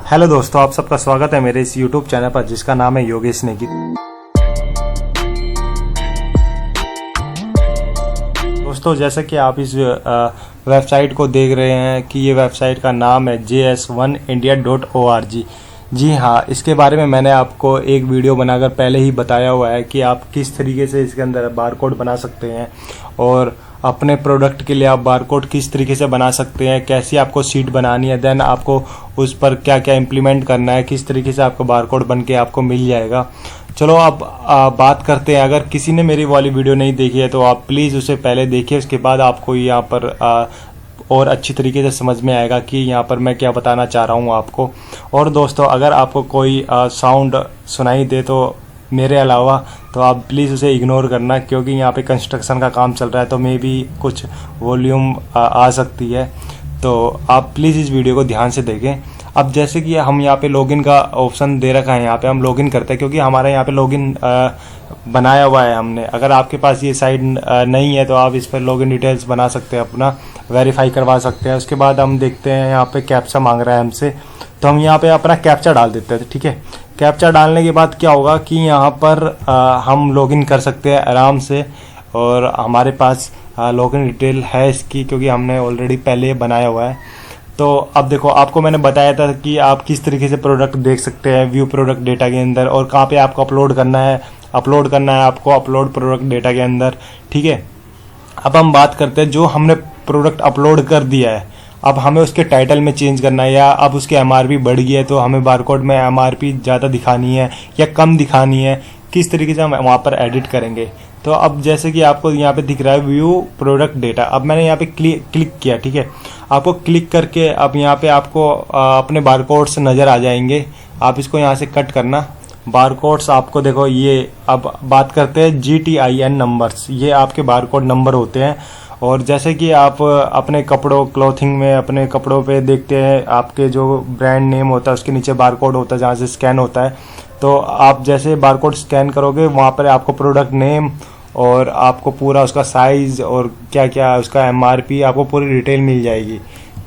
Hello दोस्तों, आप सबका स्वागत है मेरे इस YouTube चैनल पर जिसका नाम है योगेश नेगी। दोस्तों, जैसे कि आप इस वेबसाइट को देख रहे हैं कि ये वेबसाइट का नाम है js1india.org। जी हाँ, इसके बारे में मैंने आपको एक वीडियो बनाकर पहले ही बताया हुआ है कि आप किस तरीके से इसके अंदर बारकोड बना सकते हैं और अपने प्रोडक्ट के लिए आप बारकोड किस तरीके से बना सकते हैं, कैसी आपको शीट बनानी है, देन आपको उस पर क्या क्या इम्प्लीमेंट करना है, किस तरीके से आपका बारकोड बन के आपको मिल जाएगा। चलो अब बात करते हैं। अगर किसी ने मेरी वाली वीडियो नहीं देखी है तो आप प्लीज़ उसे पहले देखिए, उसके बाद आपको यहाँ पर और अच्छी तरीके से समझ में आएगा कि यहाँ पर मैं क्या बताना चाह रहा हूँ आपको। और दोस्तों, अगर आपको कोई साउंड सुनाई दे तो मेरे अलावा तो आप प्लीज़ उसे इग्नोर करना, क्योंकि यहाँ पे कंस्ट्रक्शन का काम चल रहा है तो मे भी कुछ वॉल्यूम आ सकती है। तो आप प्लीज़ इस वीडियो को ध्यान से देखें। अब जैसे कि हम यहाँ पे लॉगिन का ऑप्शन दे रखा है, यहाँ पे हम लॉगिन करते हैं क्योंकि हमारे यहाँ पे लॉगिन बनाया हुआ है हमने। अगर आपके पास ये साइट नहीं है तो आप इस पर लॉगिन डिटेल्स बना सकते हैं, अपना वेरीफाई करवा सकते हैं। उसके बाद हम देखते हैं यहाँ पे कैप्चा मांग रहा है हमसे, तो हम यहाँ पे अपना कैप्चा डाल देते हैं। ठीक है, कैप्चा डालने के बाद क्या होगा कि यहाँ पर हम लॉगिन कर सकते हैं आराम से, और हमारे पास लॉगिन डिटेल है इसकी क्योंकि हमने ऑलरेडी पहले बनाया हुआ है। तो अब देखो, आपको मैंने बताया था कि आप किस तरीके से प्रोडक्ट देख सकते हैं व्यू प्रोडक्ट डेटा के अंदर, और कहाँ पे आपको अपलोड करना है आपको अपलोड प्रोडक्ट डेटा के अंदर। ठीक है, अब हम बात करते हैं जो हमने प्रोडक्ट अपलोड कर दिया है, अब हमें उसके टाइटल में चेंज करना है, या अब उसके एमआरपी बढ़ गई है तो हमें बारकोड में एमआरपी ज़्यादा दिखानी है या कम दिखानी है, किस तरीके से हम वहाँ पर एडिट करेंगे। तो अब जैसे कि आपको यहाँ पे दिख रहा है व्यू प्रोडक्ट डेटा, अब मैंने यहाँ पे क्लिक किया। ठीक है, आपको क्लिक करके अब यहाँ पे आपको अपने बारकोड्स नज़र आ जाएंगे। आप इसको यहाँ से कट करना, बारकोड्स आपको देखो ये। अब बात करते हैं GTIN नंबर्स, ये आपके बारकोड नंबर होते हैं। और जैसे कि आप अपने कपड़ों क्लॉथिंग में अपने कपड़ों पे देखते हैं, आपके जो ब्रांड नेम होता है उसके नीचे बारकोड होता है जहाँ से स्कैन होता है। तो आप जैसे बारकोड स्कैन करोगे वहाँ पर आपको प्रोडक्ट नेम और आपको पूरा उसका साइज़ और क्या क्या उसका MRP आपको पूरी डिटेल मिल जाएगी।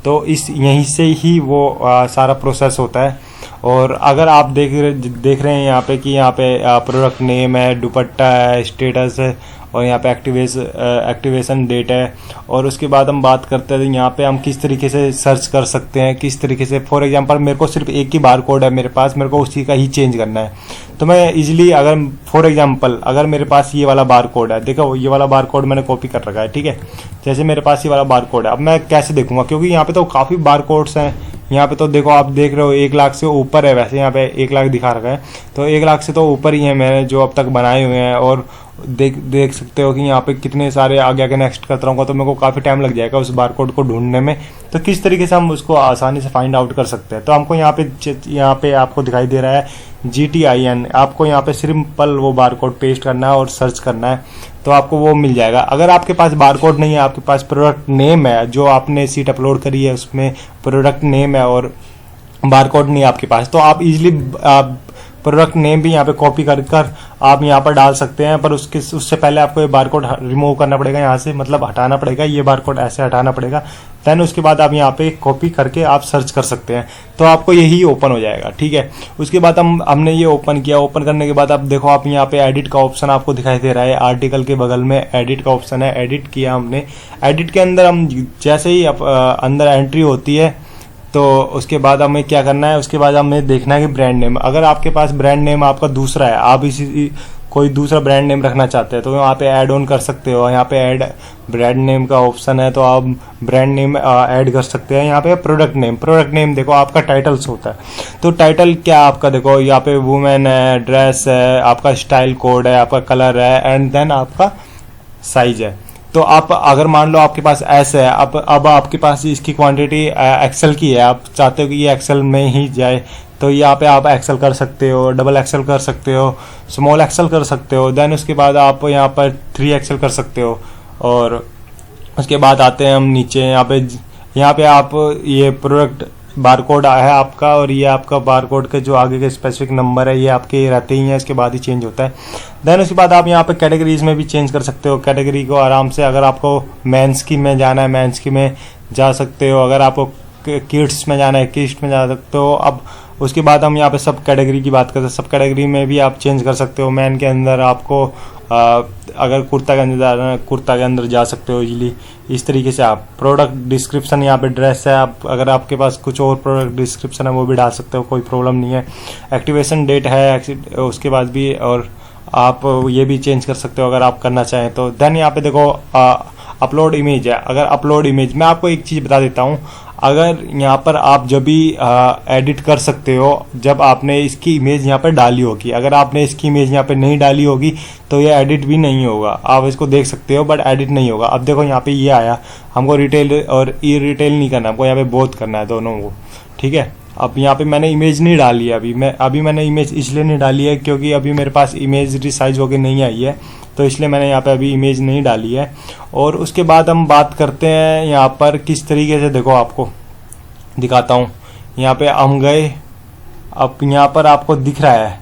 तो यहीं से ही वो सारा प्रोसेस होता है। और अगर आप देख रहे हैं यहाँ पे कि यहाँ पे प्रोडक्ट नेम है, दुपट्टा है, स्टेटस है, और यहाँ पे एक्टिवेशन डेट है। और उसके बाद हम बात करते हैं यहाँ पे हम किस तरीके से सर्च कर सकते हैं, किस तरीके से। फॉर एग्जांपल मेरे को सिर्फ एक ही बारकोड है मेरे पास, मेरे को उसी का ही चेंज करना है। तो मैं इजीली अगर फॉर एग्जांपल अगर मेरे पास ये वाला बारकोड है, देखो ये वाला बारकोड मैंने कॉपी कर रखा है। ठीक है, जैसे मेरे पास ये वाला बारकोड है, अब मैं कैसे देखूंगा, क्योंकि यहाँ पे तो काफ़ी बारकोड्स हैं। यहाँ पे तो देखो, आप देख रहे हो 1 लाख से ऊपर है, वैसे यहाँ पे 1 लाख दिखा रखा है, तो 1 लाख से तो ऊपर ही है मैंने जो अब तक बनाए हुए हैं। और देख सकते हो कि यहाँ पे कितने सारे आगे नेक्स्ट करता रहूँगा तो मेरे को काफ़ी टाइम लग जाएगा उस बारकोड को ढूंढने में। तो किस तरीके से हम उसको आसानी से फाइंड आउट कर सकते हैं, तो हमको यहाँ पे आपको दिखाई दे रहा है GTIN। आपको यहाँ पे सिंपल वो बारकोड पेस्ट करना है और सर्च करना है तो आपको वो मिल जाएगा। अगर आपके पास बारकोड नहीं है, आपके पास प्रोडक्ट नेम है, जो आपने सीट अपलोड करी है उसमें प्रोडक्ट नेम है और बारकोड नहीं है आपके पास, तो आप इजीली प्रोडक्ट नेम भी यहाँ पे कॉपी कर आप यहाँ पर डाल सकते हैं। पर उससे पहले आपको ये बारकोड रिमूव करना पड़ेगा, यहाँ से मतलब हटाना पड़ेगा, ये बारकोड ऐसे हटाना पड़ेगा। देन उसके बाद आप यहाँ पे कॉपी करके आप सर्च कर सकते हैं, तो आपको यही ओपन हो जाएगा। ठीक है, उसके बाद हमने ये ओपन किया। ओपन करने के बाद आप देखो, आप यहाँ पे एडिट का ऑप्शन आपको दिखाई दे रहा है, आर्टिकल के बगल में एडिट का ऑप्शन है। एडिट किया हमने, एडिट के अंदर हम जैसे ही अंदर एंट्री होती है तो उसके बाद हमें क्या करना है, उसके बाद हमें देखना है कि ब्रांड नेम, अगर आपके पास ब्रांड नेम आपका दूसरा है, आप इसी कोई दूसरा ब्रांड नेम रखना चाहते हैं तो वहाँ पे ऐड ऑन कर सकते हो। यहाँ पे ऐड ब्रांड नेम का ऑप्शन है तो आप ब्रांड नेम ऐड कर सकते हैं। यहाँ पे प्रोडक्ट नेम देखो आपका टाइटल्स होता है, तो टाइटल क्या आपका देखो यहाँ पे वुमेन है, ड्रेस है, आपका स्टाइल कोड है, आपका कलर है, एंड देन आपका साइज है। तो आप अगर मान लो आपके पास एस है, अब आपके पास इसकी क्वांटिटी एक्सेल की है, आप चाहते हो कि ये एक्सेल में ही जाए, तो यहाँ पे आप एक्सेल कर सकते हो, डबल एक्सेल कर सकते हो, स्मॉल एक्सेल कर सकते हो। देन उसके बाद आप यहाँ पर 3 एक्सेल कर सकते हो। और उसके बाद आते हैं हम नीचे, यहाँ पे आप ये प्रोडक्ट बारकोड है आपका, और ये आपका बारकोड के जो आगे के स्पेसिफिक नंबर है ये आपके रहते ही हैं, इसके बाद ही चेंज होता है। देन उसके बाद आप यहाँ पे कैटेगरीज में भी चेंज कर सकते हो, कैटेगरी को आराम से। अगर आपको मेंस की में जाना है, मेंस की में जा सकते हो। अगर आपको किड्स में जाना है किड्स में जा सकते हो। अब उसके बाद हम यहाँ पे सब कैटेगरी की बात करते हैं। सब कैटेगरी में भी आप चेंज कर सकते हो। मैन के अंदर आपको अगर कुर्ता के अंदर जाना है कुर्ता के अंदर जा सकते हो इजीली। इस तरीके से आप प्रोडक्ट डिस्क्रिप्शन यहाँ पे ड्रेस है, आप अगर आपके पास कुछ और प्रोडक्ट डिस्क्रिप्शन है वो भी डाल सकते हो, कोई प्रॉब्लम नहीं है। एक्टिवेशन डेट है उसके बाद भी, और आप ये भी चेंज कर सकते हो अगर आप करना चाहें तो। देन यहाँ पे देखो अपलोड इमेज है। अगर अपलोड इमेज, मैं आपको एक चीज़ बता देता हूँ, अगर यहाँ पर आप जब भी एडिट कर सकते हो जब आपने इसकी इमेज यहाँ पर डाली होगी। अगर आपने इसकी इमेज यहाँ पे नहीं डाली होगी तो ये एडिट भी नहीं होगा। आप इसको देख सकते हो बट एडिट नहीं होगा। अब देखो यहाँ पे ये आया, हमको रिटेल और ई रिटेल नहीं करना, हमको यहाँ पे बोथ करना है दोनों को, ठीक है। अब यहाँ पे मैंने इमेज नहीं डाली है अभी मैंने इमेज इसलिए नहीं डाली है क्योंकि अभी मेरे पास इमेज रिसाइज होके नहीं आई है, तो इसलिए मैंने यहाँ पे अभी इमेज नहीं डाली है। और उसके बाद हम बात करते हैं यहाँ पर किस तरीके से, देखो आपको दिखाता हूँ। यहाँ पे हम गए, अब यहाँ पर आपको दिख रहा है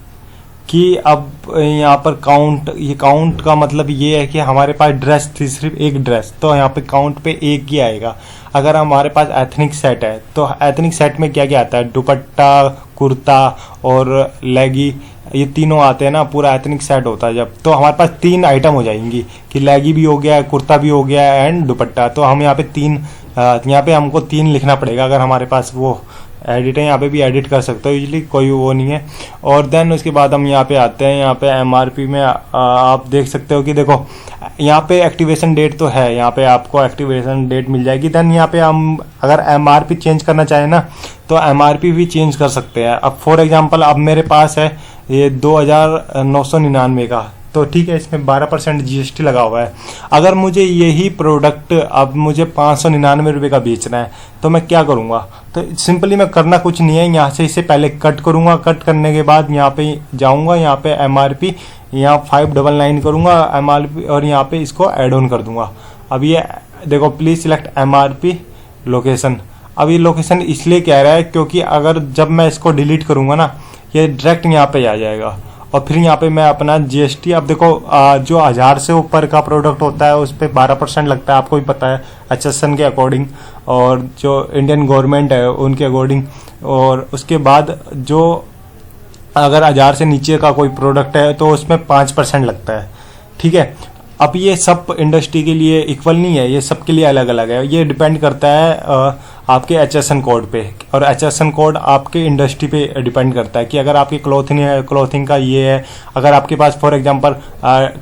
कि अब यहाँ पर काउंट, ये काउंट का मतलब ये है कि हमारे पास ड्रेस थी सिर्फ एक ड्रेस, तो यहाँ पे काउंट पे एक ही आएगा। अगर हमारे पास एथनिक सेट है तो एथनिक सेट में क्या क्या आता है, दुपट्टा, कुर्ता और लेगी, ये तीनों आते हैं ना, पूरा एथनिक सेट होता है जब, तो हमारे पास 3 आइटम हो जाएंगी कि लेगी भी हो गया, कुर्ता भी हो गया एंड दुपट्टा। तो हम यहाँ पे हमको 3 लिखना पड़ेगा। अगर हमारे पास वो एडिट है यहाँ पे भी एडिट कर सकते हो इजीली, कोई वो नहीं है। और देन उसके बाद हम यहाँ पे आते हैं, यहाँ पे एमआरपी में आप देख सकते हो कि देखो यहाँ पे एक्टिवेशन डेट तो है, यहाँ पे आपको एक्टिवेशन डेट मिल जाएगी। देन यहाँ पे हम अगर एमआरपी चेंज करना चाहें ना तो एमआरपी भी चेंज कर सकते हैं। अब फॉर एग्जांपल अब मेरे पास है ये 2999 का, तो ठीक है, इसमें 12% जीएसटी लगा हुआ है। अगर मुझे यही प्रोडक्ट अब मुझे 599 रुपये का बेचना है तो मैं क्या करूँगा, तो सिंपली मैं करना कुछ नहीं है, यहाँ से इसे पहले कट करूँगा। कट करने के बाद यहाँ पे जाऊँगा, यहाँ पे एमआरपी यहाँ 599 करूँगा एमआरपी, और यहाँ पे इसको ऐड ऑन कर दूँगा। अब ये देखो, प्लीज़ सिलेक्ट एमआरपी लोकेशन। अब ये लोकेशन इसलिए कह रहा है क्योंकि अगर जब मैं इसको डिलीट करूँगा ना, ये डायरेक्ट यहाँ पे आ जाएगा। और फिर यहाँ पे मैं अपना जीएसटी, अब देखो जो 1000 से ऊपर का प्रोडक्ट होता है उस पर 12% लगता है, आपको भी पता है HSN के अकॉर्डिंग, और जो इंडियन गवर्नमेंट है उनके अकॉर्डिंग। और उसके बाद जो अगर 1000 से नीचे का कोई प्रोडक्ट है तो उसमें 5% लगता है, ठीक है। अब ये सब इंडस्ट्री के लिए इक्वल नहीं है, ये सब के लिए अलग अलग है। ये डिपेंड करता है आपके HSN कोड पे, और HSN कोड आपके इंडस्ट्री पे डिपेंड करता है कि अगर आपकी क्लोथिंग का ये है। अगर आपके पास फॉर एग्जांपल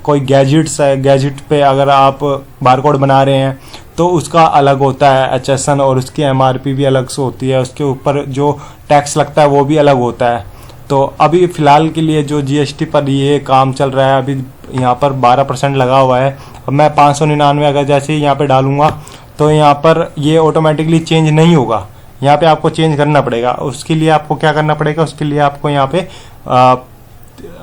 कोई गैजेट्स है, गैजेट पे अगर आप बारकोड बना रहे हैं तो उसका अलग होता है HSN, और उसकी MRP भी अलग से होती है, उसके ऊपर जो टैक्स लगता है वो भी अलग होता है। तो अभी फ़िलहाल के लिए जो जीएसटी पर ये काम चल रहा है, अभी यहाँ पर 12% लगा हुआ है। अब मैं 599 अगर जैसे ही यहाँ पे डालूंगा तो यहाँ पर ये ऑटोमेटिकली चेंज नहीं होगा, यहाँ पे आपको चेंज करना पड़ेगा। उसके लिए आपको क्या करना पड़ेगा, उसके लिए आपको यहाँ पे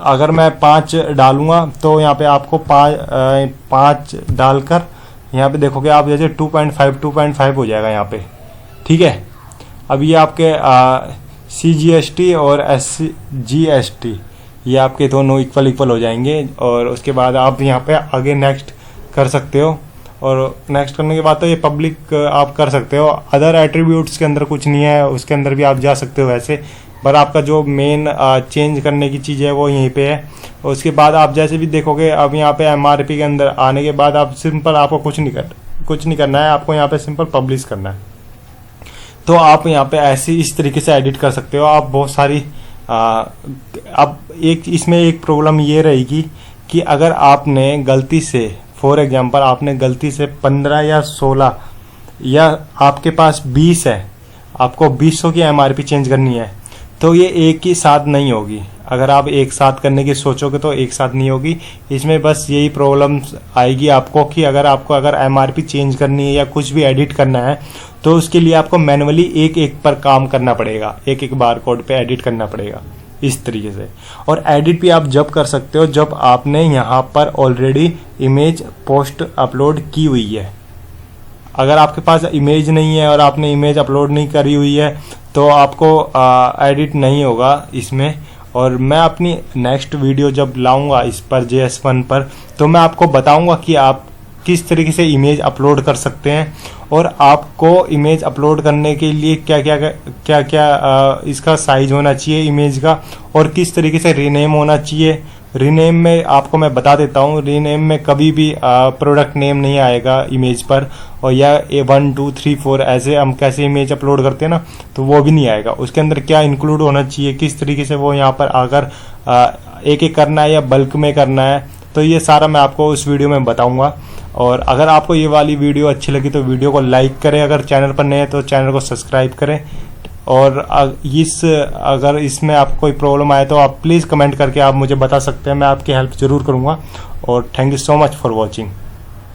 अगर मैं 5 डालूंगा तो यहाँ पे आपको 5 डालकर यहाँ पे देखोगे आप, जैसे 2.5 हो जाएगा यहाँ पे, ठीक है। अब ये आपके CGST और SGST ये आपके दोनों इक्वल हो जाएंगे। और उसके बाद आप यहाँ पे आगे नेक्स्ट कर सकते हो, और नेक्स्ट करने के बाद तो ये पब्लिक आप कर सकते हो। अदर एट्रीब्यूट्स के अंदर कुछ नहीं है, उसके अंदर भी आप जा सकते हो वैसे, पर आपका जो मेन चेंज करने की चीज़ है वो यहीं पे है। उसके बाद आप जैसे भी देखोगे, अब यहाँ पे MRP के अंदर आने के बाद आप सिंपल, आपको कुछ नहीं करना है, आपको यहाँ पे सिंपल पब्लिश करना है। तो आप यहाँ पे ऐसे इस तरीके से एडिट कर सकते हो आप बहुत सारी। अब इसमें एक प्रॉब्लम ये रहेगी कि अगर आपने गलती से, फॉर एग्जांपल आपने गलती से 15 या 16 या आपके पास 20 है, आपको 200 की MRP चेंज करनी है, तो ये एक ही साथ नहीं होगी। अगर आप एक साथ करने की सोचोगे तो एक साथ नहीं होगी। इसमें बस यही प्रॉब्लम आएगी आपको कि अगर MRP चेंज करनी है या कुछ भी एडिट करना है तो उसके लिए आपको मैनुअली एक पर काम करना पड़ेगा, एक बार कोड पे एडिट करना पड़ेगा इस तरीके से। और एडिट भी आप जब कर सकते हो जब आपने यहाँ पर ऑलरेडी इमेज पोस्ट अपलोड की हुई है। अगर आपके पास इमेज नहीं है और आपने इमेज अपलोड नहीं करी हुई है तो आपको एडिट नहीं होगा इसमें। और मैं अपनी नेक्स्ट वीडियो जब लाऊंगा इस पर JS1 पर, तो मैं आपको बताऊंगा कि आप किस तरीके से इमेज अपलोड कर सकते हैं और आपको इमेज अपलोड करने के लिए क्या क्या इसका साइज होना चाहिए इमेज का और किस तरीके से रीनेम होना चाहिए। रीनेम में आपको मैं बता देता हूँ, रीनेम में कभी भी प्रोडक्ट नेम नहीं आएगा इमेज पर, और या 1 2 3 4 ऐसे हम कैसे इमेज अपलोड करते हैं ना, तो वो भी नहीं आएगा। उसके अंदर क्या इंक्लूड होना चाहिए, किस तरीके से वो यहाँ पर आकर एक एक करना है या बल्क में करना है, तो ये सारा मैं आपको उस वीडियो में बताऊंगा। और अगर आपको ये वाली वीडियो अच्छी लगी तो वीडियो को लाइक करें, अगर चैनल पर नए हैं तो चैनल को सब्सक्राइब करें, और अगर इसमें आपको कोई प्रॉब्लम आए तो आप प्लीज़ कमेंट करके आप मुझे बता सकते हैं, मैं आपकी हेल्प ज़रूर करूँगा। और thank you so much for watching.